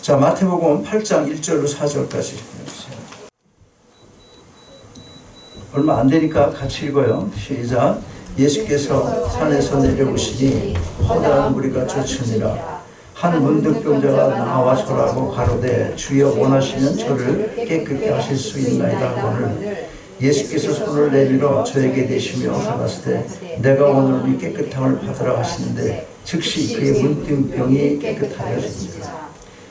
자, 마태복음 8장 1절로 4절까지. 얼마 안 되니까 같이 읽어요. 시작. 예수께서 산에서 내려오시니 허다한 무리가 쫓으니라. 한 문득병자가 나와 절하고 가로되 주여 원하시면 저를 깨끗게 하실 수 있나이다 하거늘 예수께서 손을 내밀어 저에게 대시며 가라사대 내가 오늘 이 깨끗함을 받으라 하시는데 즉시 그의 문득병이 깨끗하여지니라.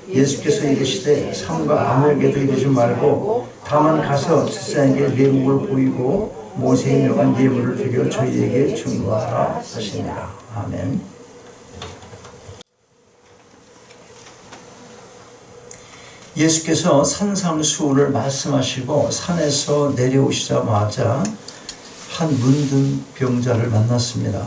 예수께서 이르시되 삼가 아무에게도 이르지 말고 다만 가서 제사장에게 내목을 보이고 모세의 명한 예물을 드려 저희에게 증거하라 하시니라. 아멘. 예수께서 산상수훈을 말씀하시고 산에서 내려오시자마자 한 문둥병자를 만났습니다.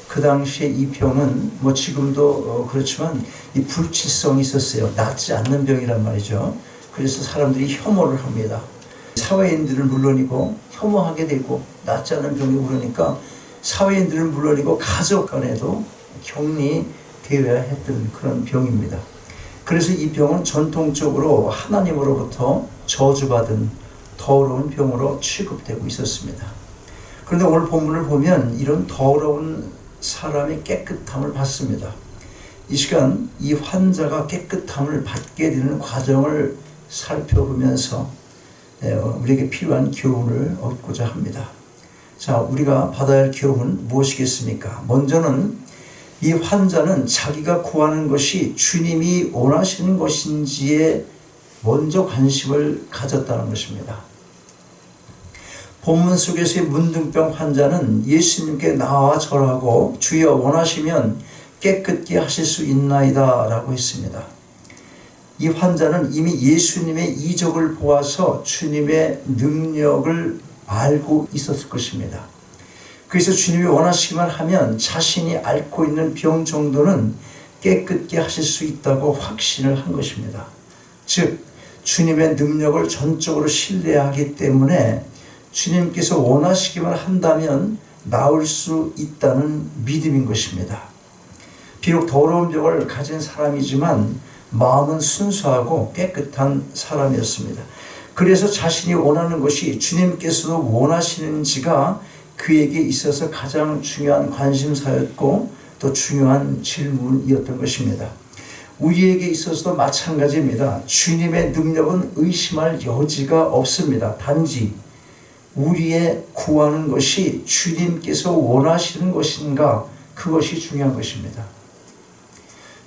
그 당시에 이 병은 지금도 그렇지만 이 불치성이 있었어요. 낫지 않는 병이란 말이죠. 그래서 사람들이 혐오를 합니다. 사회인들은 물론이고 혐오하게 되고 낫지 않은 병이 그러니까 사회인들은 물론이고 가족 간에도 격리되어야 했던 그런 병입니다. 그래서 이 병은 전통적으로 하나님으로부터 저주받은 더러운 병으로 취급되고 있었습니다. 그런데 오늘 본문을 보면 이런 더러운 사람의 깨끗함을 받습니다. 이 시간 이 환자가 깨끗함을 받게 되는 과정을 살펴보면서 우리에게 필요한 교훈을 얻고자 합니다. 자, 우리가 받아야 할 교훈은 무엇이겠습니까? 먼저는 이 환자는 자기가 구하는 것이 주님이 원하시는 것인지에 먼저 관심을 가졌다는 것입니다. 본문 속에서의 문둥병 환자는 예수님께 나와 절하고 주여 원하시면 깨끗게 하실 수 있나이다 라고 했습니다. 이 환자는 이미 예수님의 이적을 보아서 주님의 능력을 알고 있었을 것입니다. 그래서 주님이 원하시기만 하면 자신이 앓고 있는 병 정도는 깨끗게 하실 수 있다고 확신을 한 것입니다. 즉 주님의 능력을 전적으로 신뢰하기 때문에 주님께서 원하시기만 한다면 나을 수 있다는 믿음인 것입니다. 비록 더러운 병을 가진 사람이지만 마음은 순수하고 깨끗한 사람이었습니다. 그래서 자신이 원하는 것이 주님께서도 원하시는지가 그에게 있어서 가장 중요한 관심사였고 또 중요한 질문이었던 것입니다. 우리에게 있어서도 마찬가지입니다. 주님의 능력은 의심할 여지가 없습니다. 단지 우리의 구하는 것이 주님께서 원하시는 것인가 그것이 중요한 것입니다.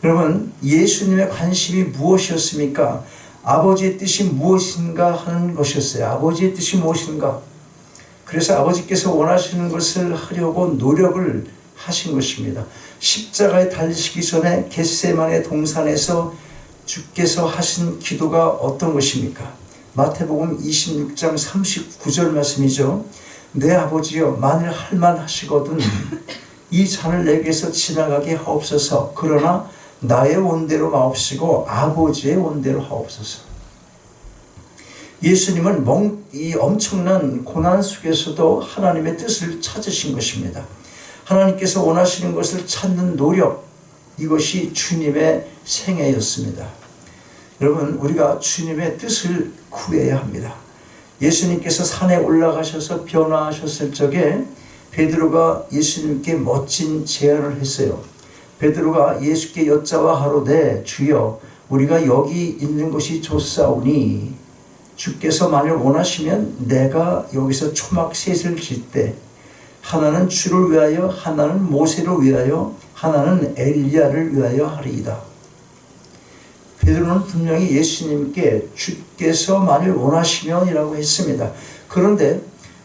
여러분 예수님의 관심이 무엇이었습니까? 아버지의 뜻이 무엇인가 하는 것이었어요. 아버지의 뜻이 무엇인가? 그래서 아버지께서 원하시는 것을 하려고 노력을 하신 것입니다. 십자가에 달리시기 전에 겟세마네 동산에서 주께서 하신 기도가 어떤 것입니까? 마태복음 26장 39절 말씀이죠. 내 아버지여 만일 할만하시거든 이 잔을 내게서 지나가게 하옵소서. 그러나 나의 원대로 마옵시고 아버지의 원대로 하옵소서. 예수님은 이 엄청난 고난 속에서도 하나님의 뜻을 찾으신 것입니다. 하나님께서 원하시는 것을 찾는 노력, 이것이 주님의 생애였습니다. 여러분 우리가 주님의 뜻을 구해야 합니다. 예수님께서 산에 올라가셔서 변화하셨을 적에 베드로가 예수님께 멋진 제안을 했어요. 베드로가 예수께 여짜와 하로되 주여 우리가 여기 있는 것이 좋사오니 주께서 만일 원하시면 내가 여기서 초막 셋을 짓되 하나는 주를 위하여 하나는 모세를 위하여 하나는 엘리야를 위하여 하리이다. 베드로는 분명히 예수님께 주께서 만일 원하시면 이라고 했습니다. 그런데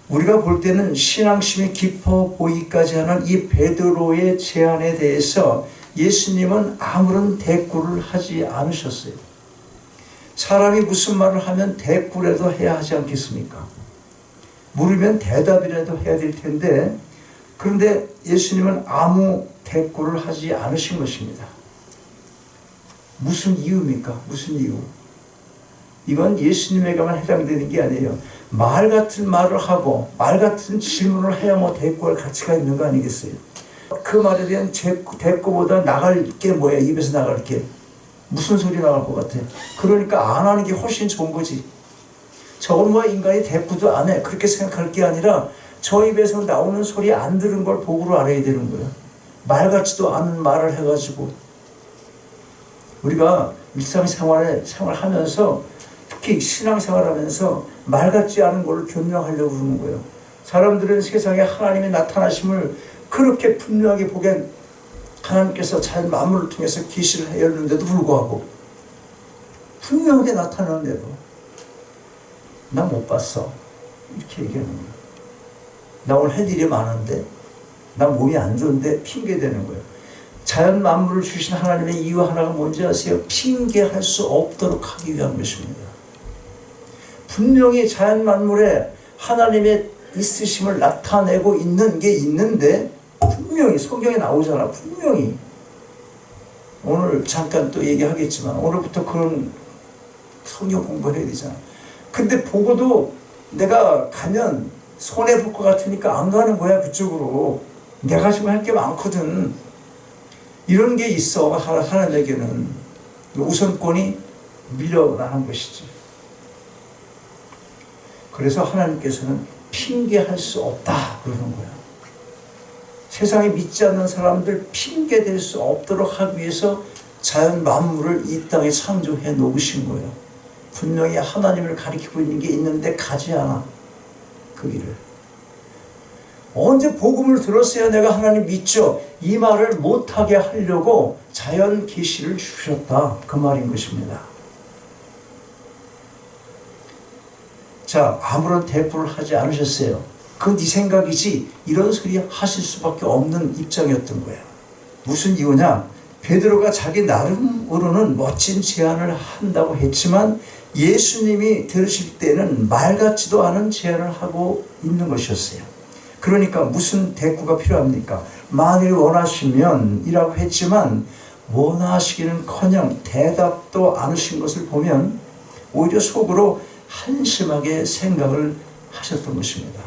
우리가 볼 때는 신앙심이 깊어 보이기까지 하는 이 베드로의 제안에 대해서 예수님은 아무런 대꾸를 하지 않으셨어요. 사람이 무슨 말을 하면 대꾸라도 해야 하지 않겠습니까? 물으면 대답이라도 해야 될 텐데 그런데 예수님은 아무 대꾸를 하지 않으신 것입니다. 무슨 이유입니까? 무슨 이유? 이건 예수님에게만 해당되는 게 아니에요. 말 같은 말을 하고 말 같은 질문을 해야 대꾸할 가치가 있는 거 아니겠어요? 그 말에 대한 대꾸보다 나갈 게 뭐야? 입에서 나갈 게 무슨 소리 나올 것 같아? 그러니까 안 하는 게 훨씬 좋은 거지. 저건 뭐 인간이 대꾸도 안 해. 그렇게 생각할 게 아니라 저 입에서 나오는 소리 안 들은 걸 복으로 알아야 되는 거야. 말 같지도 않은 말을 해가지고. 우리가 생활하면서 특히 신앙생활하면서 말 같지 않은 걸 변명하려고 그러는 거예요. 사람들은 세상에 하나님의 나타나심을 그렇게 분명하게 보게 하나님께서 자연 만물을 통해서 계시를 하였는데도 불구하고 분명하게 나타나는데도 나 못 봤어 이렇게 얘기하는 거예요. 나 오늘 할 일이 많은데 나 몸이 안 좋은데 핑계대는 거예요. 자연 만물을 주신 하나님의 이유 하나가 뭔지 아세요? 핑계할 수 없도록 하기 위한 것입니다. 분명히 자연 만물에 하나님의 있으심을 나타내고 있는 게 있는데 분명히 성경에 나오잖아. 분명히 오늘 잠깐 또 얘기하겠지만 오늘부터 그런 성경 공부를 해야 되잖아. 근데 보고도 내가 가면 손해볼 것 같으니까 안 가는 거야. 그쪽으로. 내가 지금 할 게 많거든. 이런 게 있어. 하나님에게는 우선권이 밀려나는 것이지. 그래서 하나님께서는 핑계할 수 없다 그러는 거야. 세상에 믿지 않는 사람들 핑계댈 수 없도록 하기 위해서 자연 만물을 이 땅에 창조해 놓으신 거예요. 분명히 하나님을 가리키고 있는 게 있는데 가지 않아. 그 길을. 언제 복음을 들었어야 내가 하나님 믿죠? 이 말을 못하게 하려고 자연 계시를 주셨다. 그 말인 것입니다. 자, 아무런 대꾸를 하지 않으셨어요. 그건 네 생각이지 이런 소리 하실 수밖에 없는 입장이었던 거예요. 무슨 이유냐? 베드로가 자기 나름으로는 멋진 제안을 한다고 했지만 예수님이 들으실 때는 말 같지도 않은 제안을 하고 있는 것이었어요. 그러니까 무슨 대꾸가 필요합니까? 만일 원하시면 이라고 했지만 원하시기는커녕 대답도 않으신 것을 보면 오히려 속으로 한심하게 생각을 하셨던 것입니다.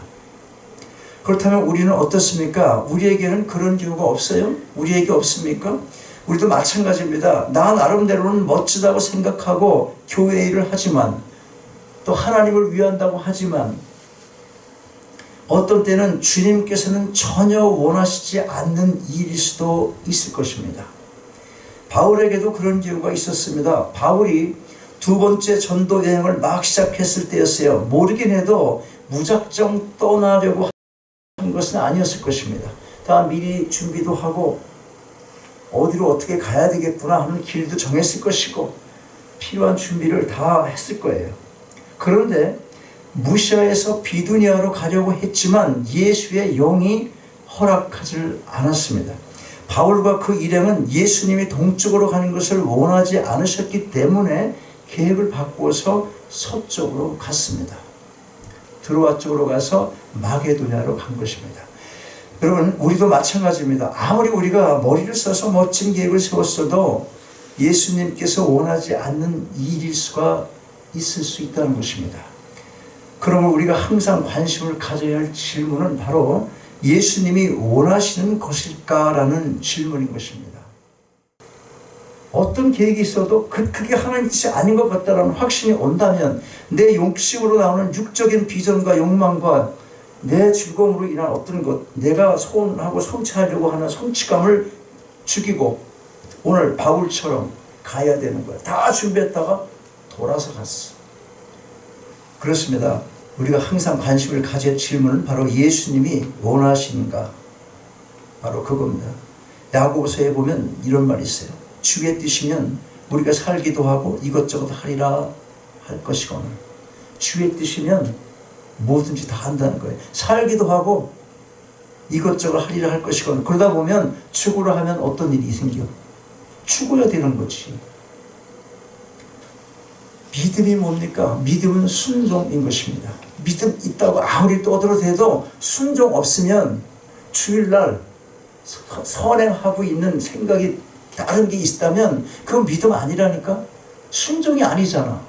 그렇다면 우리는 어떻습니까? 우리에게는 그런 이유가 없어요? 우리에게 없습니까? 우리도 마찬가지입니다. 나 나름대로는 멋지다고 생각하고 교회 일을 하지만 또 하나님을 위한다고 하지만 어떤 때는 주님께서는 전혀 원하시지 않는 일일 수도 있을 것입니다. 바울에게도 그런 이유가 있었습니다. 바울이 두 번째 전도 여행을 막 시작했을 때였어요. 모르긴 해도 무작정 떠나려고 한 것은 아니었을 것입니다. 다 미리 준비도 하고 어디로 어떻게 가야 되겠구나 하는 길도 정했을 것이고 필요한 준비를 다 했을 거예요. 그런데 무시아에서 비두니아로 가려고 했지만 예수의 영이 허락하지 않았습니다. 바울과 그 일행은 예수님이 동쪽으로 가는 것을 원하지 않으셨기 때문에 계획을 바꾸어서 서쪽으로 갔습니다. 드로아 쪽으로 가서 마게도냐로 간 것입니다. 여러분, 우리도 마찬가지입니다. 아무리 우리가 머리를 써서 멋진 계획을 세웠어도 예수님께서 원하지 않는 일일 수가 있을 수 있다는 것입니다. 그러면 우리가 항상 관심을 가져야 할 질문은 바로 예수님이 원하시는 것일까라는 질문인 것입니다. 어떤 계획이 있어도 그게 하나님 뜻이 아닌 것 같다라는 확신이 온다면 내 욕심으로 나오는 육적인 비전과 욕망과 내 즐거움으로 인한 어떤 것, 내가 소원하고 성취하려고 하는 성취감을 죽이고 오늘 바울처럼 가야 되는 거야. 다 준비했다가 돌아서 갔어. 그렇습니다. 우리가 항상 관심을 가질 질문은 바로 예수님이 원하시는가? 바로 그겁니다. 야고보서에 보면 이런 말이 있어요. 주의 뜻이면 우리가 살기도 하고 이것저것 하리라 할 것이거늘. 주의 뜻이면 뭐든지 다 한다는 거예요. 살기도 하고 이것저것 하리라 할 것이거늘. 그러다 보면 죽으라 하면 어떤 일이 생겨? 죽어야 되는 거지. 믿음이 뭡니까? 믿음은 순종인 것입니다. 믿음 있다고 아무리 떠들어대도 순종 없으면 주일날 선행하고 있는 생각이 다른 게 있다면 그건 믿음 아니라니까? 순종이 아니잖아.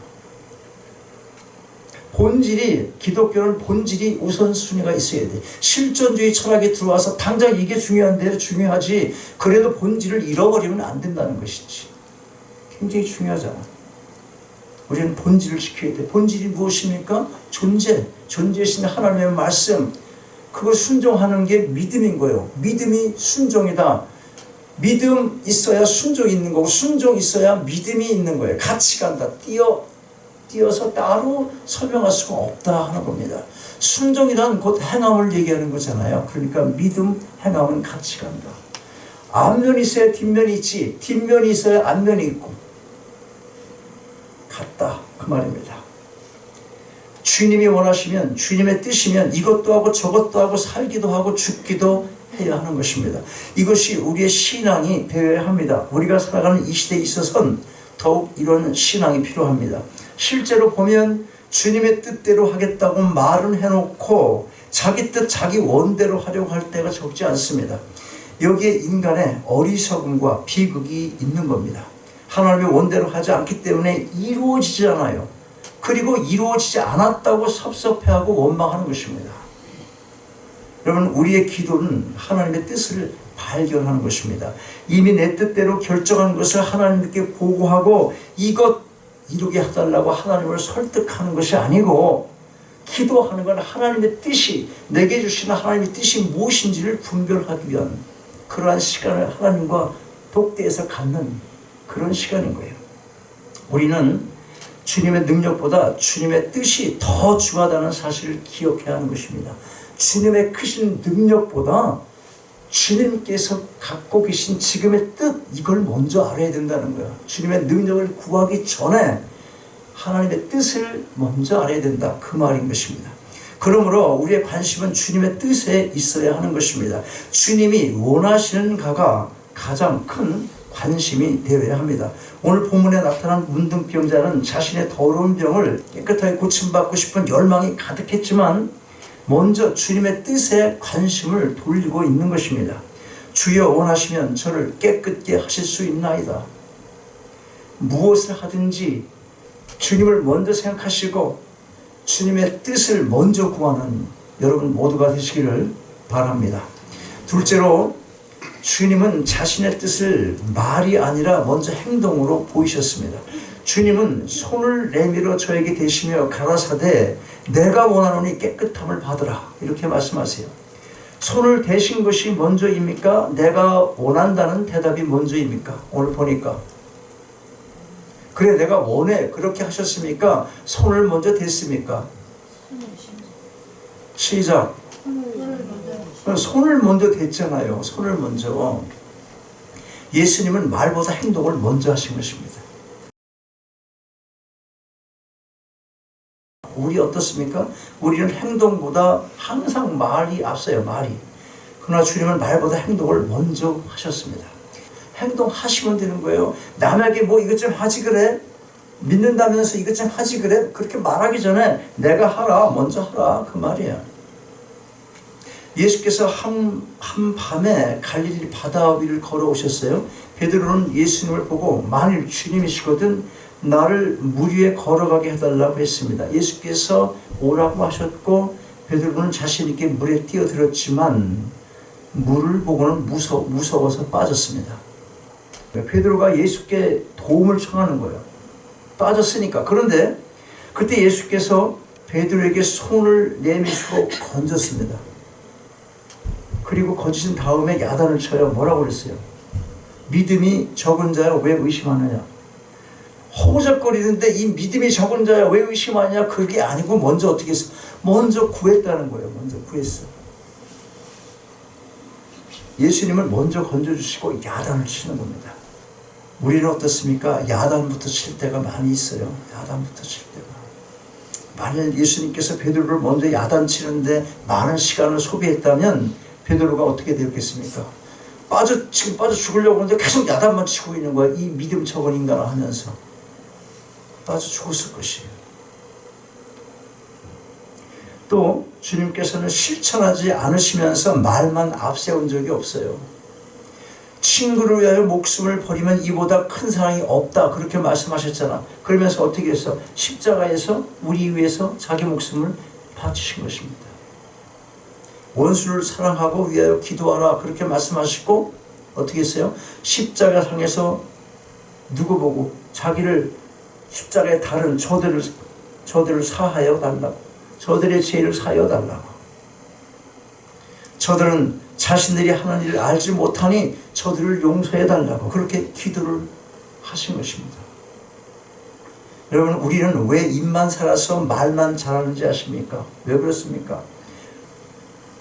본질이, 기독교는 본질이 우선순위가 있어야 돼. 실존주의 철학이 들어와서 당장 이게 중요한데 중요하지. 그래도 본질을 잃어버리면 안 된다는 것이지. 굉장히 중요하잖아. 우리는 본질을 지켜야 돼. 본질이 무엇입니까? 존재이신 하나님의 말씀, 그거 순종하는 게 믿음인 거예요. 믿음이 순종이다. 믿음 있어야 순종이 있는 거고, 순종 있어야 믿음이 있는 거예요. 같이 간다. 띄어서 따로 설명할 수가 없다 하는 겁니다. 순종이란 곧 행함을 얘기하는 거잖아요. 그러니까 믿음, 행함은 같이 간다. 앞면이 있어야 뒷면이 있지, 뒷면이 있어야 앞면이 있고, 같다 그 말입니다. 주님이 원하시면, 주님의 뜻이면 이것도 하고 저것도 하고 살기도 하고 죽기도 해야 하는 것입니다. 이것이 우리의 신앙이 되어야 합니다. 우리가 살아가는 이 시대에 있어서는 더욱 이런 신앙이 필요합니다. 실제로 보면 주님의 뜻대로 하겠다고 말은 해놓고 자기 뜻, 자기 원대로 하려고 할 때가 적지 않습니다. 여기에 인간의 어리석음과 비극이 있는 겁니다. 하나님의 원대로 하지 않기 때문에 이루어지지 않아요. 그리고 이루어지지 않았다고 섭섭해하고 원망하는 것입니다. 여러분, 우리의 기도는 하나님의 뜻을 발견하는 것입니다. 이미 내 뜻대로 결정한 것을 하나님께 보고하고 이것 이루게 해달라고 하나님을 설득하는 것이 아니고, 기도하는 건 하나님의 뜻이, 내게 주시는 하나님의 뜻이 무엇인지를 분별하기 위한 그러한 시간을 하나님과 독대해서 갖는 그런 시간인 거예요. 우리는 주님의 능력보다 주님의 뜻이 더 중요하다는 사실을 기억해야 하는 것입니다. 주님의 크신 능력보다 주님께서 갖고 계신 지금의 뜻, 이걸 먼저 알아야 된다는 거예요. 주님의 능력을 구하기 전에 하나님의 뜻을 먼저 알아야 된다, 그 말인 것입니다. 그러므로 우리의 관심은 주님의 뜻에 있어야 하는 것입니다. 주님이 원하시는 가가 가장 큰 관심이 되어야 합니다. 오늘 본문에 나타난 문둥병자는 자신의 더러운 병을 깨끗하게 고침받고 싶은 열망이 가득했지만 먼저 주님의 뜻에 관심을 돌리고 있는 것입니다. 주여 원하시면 저를 깨끗게 하실 수 있나이다. 무엇을 하든지 주님을 먼저 생각하시고 주님의 뜻을 먼저 구하는 여러분 모두가 되시기를 바랍니다. 둘째로, 주님은 자신의 뜻을 말이 아니라 먼저 행동으로 보이셨습니다. 주님은 손을 내밀어 저에게 대시며 가라사대 내가 원하노니 깨끗함을 받으라, 이렇게 말씀하세요. 손을 대신 것이 먼저입니까? 내가 원한다는 대답이 먼저입니까? 오늘 보니까 그래 내가 원해 그렇게 하셨습니까? 손을 먼저 댔습니까? 시작. 손을 먼저 댔잖아요. 손을 먼저. 예수님은 말보다 행동을 먼저 하신 것입니다. 우리 어떻습니까? 우리는 행동보다 항상 말이 앞서요. 말이. 그러나 주님은 말보다 행동을 먼저 하셨습니다. 행동하시면 되는 거예요. 남에게 뭐 이것 좀 하지 그래? 믿는다면서 이것 좀 하지 그래? 그렇게 말하기 전에 내가 하라, 먼저 하라, 그 말이야. 예수께서 한밤에 갈릴리 바다 위를 걸어오셨어요. 베드로는 예수님을 보고 만일 주님이시거든 나를 물 위에 걸어가게 해달라고 했습니다. 예수께서 오라고 하셨고 베드로는 자신 있게 물에 뛰어들었지만 물을 보고는 무서워서 빠졌습니다. 베드로가 예수께 도움을 청하는 거예요. 빠졌으니까. 그런데 그때 예수께서 베드로에게 손을 내미시고 건졌습니다. 그리고 건지신 다음에 야단을 쳐요. 뭐라고 그랬어요? 믿음이 적은 자야 왜 의심하느냐? 호적거리는데 이 믿음이 적은 자야 왜 의심하냐? 그게 아니고 먼저 어떻게 했어? 먼저 구했다는 거예요. 먼저 구했어. 예수님을 먼저 건져주시고 야단을 치는 겁니다. 우리는 어떻습니까? 야단부터 칠 때가 많이 있어요. 야단부터 칠 때가. 만일 예수님께서 베드로를 먼저 야단 치는데 많은 시간을 소비했다면 베드로가 어떻게 되었겠습니까? 지금 빠져 죽으려고 하는데 계속 야단만 치고 있는 거야. 이 믿음 적은 인간을 하면서. 빠져 죽었을 것이에요. 또 주님께서는 실천하지 않으시면서 말만 앞세운 적이 없어요. 친구를 위하여 목숨을 버리면 이보다 큰 사랑이 없다, 그렇게 말씀하셨잖아. 그러면서 어떻게 했어? 십자가에서 우리 위해서 자기 목숨을 바치신 것입니다. 원수를 사랑하고 위하여 기도하라, 그렇게 말씀하시고 어떻게 했어요? 십자가상에서 누구 보고? 자기를 십자가에 달은 저들을 사하여 달라고. 저들의 죄를 사하여 달라고. 저들은 자신들이 하는 일을 알지 못하니 저들을 용서해 달라고 그렇게 기도를 하신 것입니다. 여러분, 우리는 왜 입만 살아서 말만 잘하는지 아십니까? 왜 그렇습니까?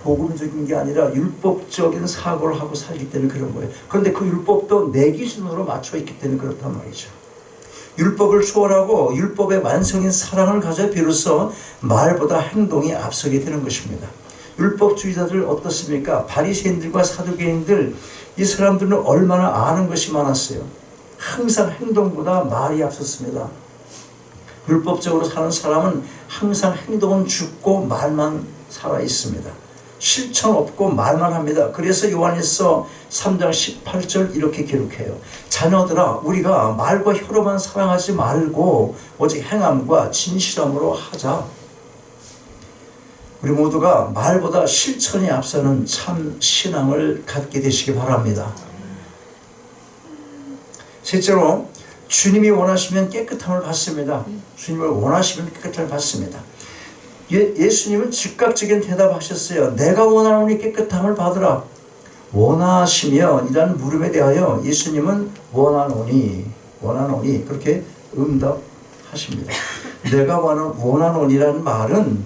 복음적인 게 아니라 율법적인 사고를 하고 살기 때문에 그런 거예요. 그런데 그 율법도 내 기준으로 맞춰 있기 때문에 그렇단 말이죠. 율법을 초월하고 율법의 완성인 사랑을 가져 비로소 말보다 행동이 앞서게 되는 것입니다. 율법주의자들 어떻습니까? 바리새인들과 사두개인들, 이 사람들은 얼마나 아는 것이 많았어요. 항상 행동보다 말이 앞섰습니다. 율법적으로 사는 사람은 항상 행동은 죽고 말만 살아 있습니다. 실천 없고 말만 합니다. 그래서 요한일서 3장 18절 이렇게 기록해요. 자녀들아, 우리가 말과 혀로만 사랑하지 말고 오직 행함과 진실함으로 하자. 우리 모두가 말보다 실천이 앞서는 참 신앙을 갖게 되시기 바랍니다. 실제로 주님이 원하시면 깨끗함을 받습니다. 주님을 원하시면 깨끗함을 받습니다. 예수님은 즉각적인 대답하셨어요. 내가 원하노니 깨끗함을 받으라. 원하시면 이라는 물음에 대하여 예수님은 원하노니 그렇게 응답하십니다. 내가 원하노니라는 말은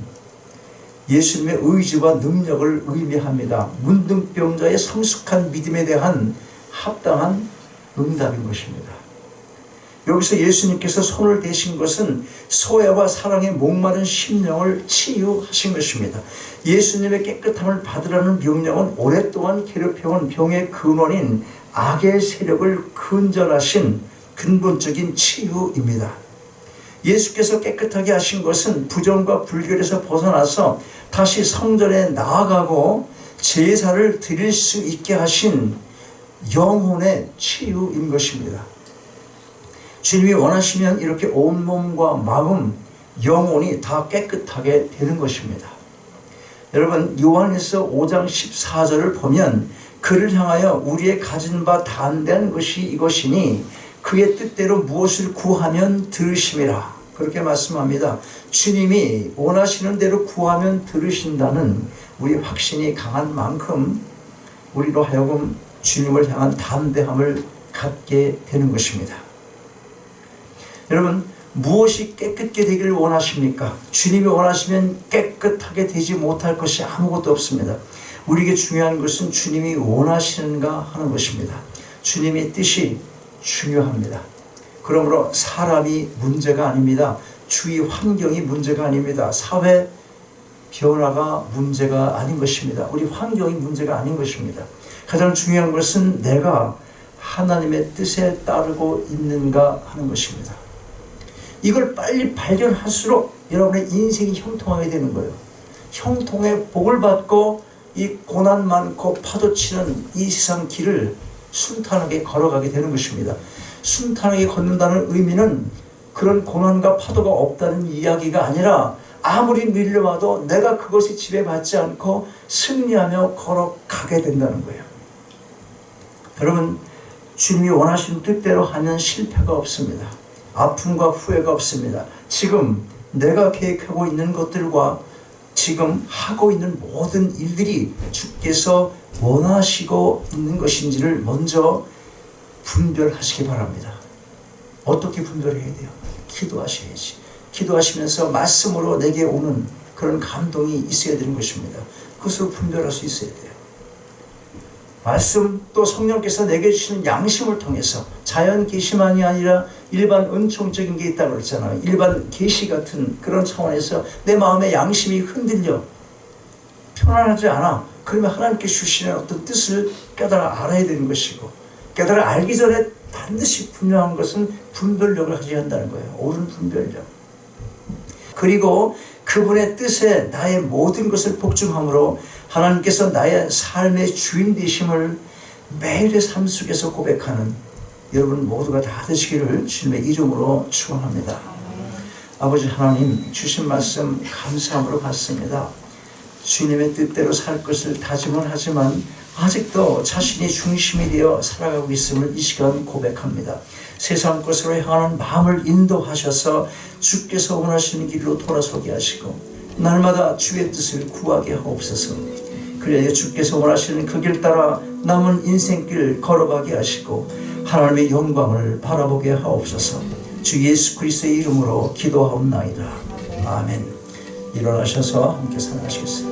예수님의 의지와 능력을 의미합니다. 문둥병자의 성숙한 믿음에 대한 합당한 응답인 것입니다. 여기서 예수님께서 손을 대신 것은 소외와 사랑에 목마른 심령을 치유하신 것입니다. 예수님의 깨끗함을 받으라는 명령은 오랫동안 괴롭혀온 병의 근원인 악의 세력을 근절하신 근본적인 치유입니다. 예수께서 깨끗하게 하신 것은 부정과 불결에서 벗어나서 다시 성전에 나아가고 제사를 드릴 수 있게 하신 영혼의 치유인 것입니다. 주님이 원하시면 이렇게 온몸과 마음, 영혼이 다 깨끗하게 되는 것입니다. 여러분, 요한일서 5장 14절을 보면 그를 향하여 우리의 가진 바 담대한 것이 이것이니 그의 뜻대로 무엇을 구하면 들으심이라. 그렇게 말씀합니다. 주님이 원하시는 대로 구하면 들으신다는 우리 확신이 강한 만큼 우리로 하여금 주님을 향한 담대함을 갖게 되는 것입니다. 여러분, 무엇이 깨끗게 되기를 원하십니까? 주님이 원하시면 깨끗하게 되지 못할 것이 아무것도 없습니다. 우리에게 중요한 것은 주님이 원하시는가 하는 것입니다. 주님의 뜻이 중요합니다. 그러므로 사람이 문제가 아닙니다. 주위 환경이 문제가 아닙니다. 사회 변화가 문제가 아닌 것입니다. 우리 환경이 문제가 아닌 것입니다. 가장 중요한 것은 내가 하나님의 뜻에 따르고 있는가 하는 것입니다. 이걸 빨리 발견할수록 여러분의 인생이 형통하게 되는 거예요. 형통의 복을 받고 이 고난 많고 파도치는 이 세상 길을 순탄하게 걸어가게 되는 것입니다. 순탄하게 걷는다는 의미는 그런 고난과 파도가 없다는 이야기가 아니라 아무리 밀려와도 내가 그것이 지배받지 않고 승리하며 걸어가게 된다는 거예요. 여러분, 주님이 원하시는 뜻대로 하면 실패가 없습니다. 아픔과 후회가 없습니다. 지금 내가 계획하고 있는 것들과 지금 하고 있는 모든 일들이 주께서 원하시고 있는 것인지를 먼저 분별하시기 바랍니다. 어떻게 분별해야 돼요? 기도하셔야지. 기도하시면서 말씀으로 내게 오는 그런 감동이 있어야 되는 것입니다. 그것으로 분별할 수 있어야 돼요. 말씀, 또 성령께서 내게 주시는 양심을 통해서 자연 계시만이 아니라 일반 은총적인 게 있다고 그랬잖아요. 일반 계시 같은 그런 차원에서 내 마음의 양심이 흔들려 편안하지 않아. 그러면 하나님께 주시는 어떤 뜻을 깨달아 알아야 되는 것이고, 깨달아 알기 전에 반드시 분명한 것은 분별력을 가져야 한다는 거예요. 옳은 분별력. 그리고 그분의 뜻에 나의 모든 것을 복종함으로 하나님께서 나의 삶의 주인 되심을 매일의 삶 속에서 고백하는 여러분 모두가 다 되시기를 주님의 이름으로 축원합니다. 아버지 하나님, 주신 말씀 감사함으로 받습니다. 주님의 뜻대로 살 것을 다짐은 하지만 아직도 자신이 중심이 되어 살아가고 있음을 이 시간 고백합니다. 세상 것으로 향하는 마음을 인도하셔서 주께서 원하시는 길로 돌아서게 하시고 날마다 주의 뜻을 구하게 하옵소서. 그래야 주께서 원하시는 그 길 따라 남은 인생길 걸어가게 하시고 하나님의 영광을 바라보게 하옵소서. 주 예수 그리스도의 이름으로 기도하옵나이다. 아멘. 일어나셔서 함께 찬양하시겠습니다.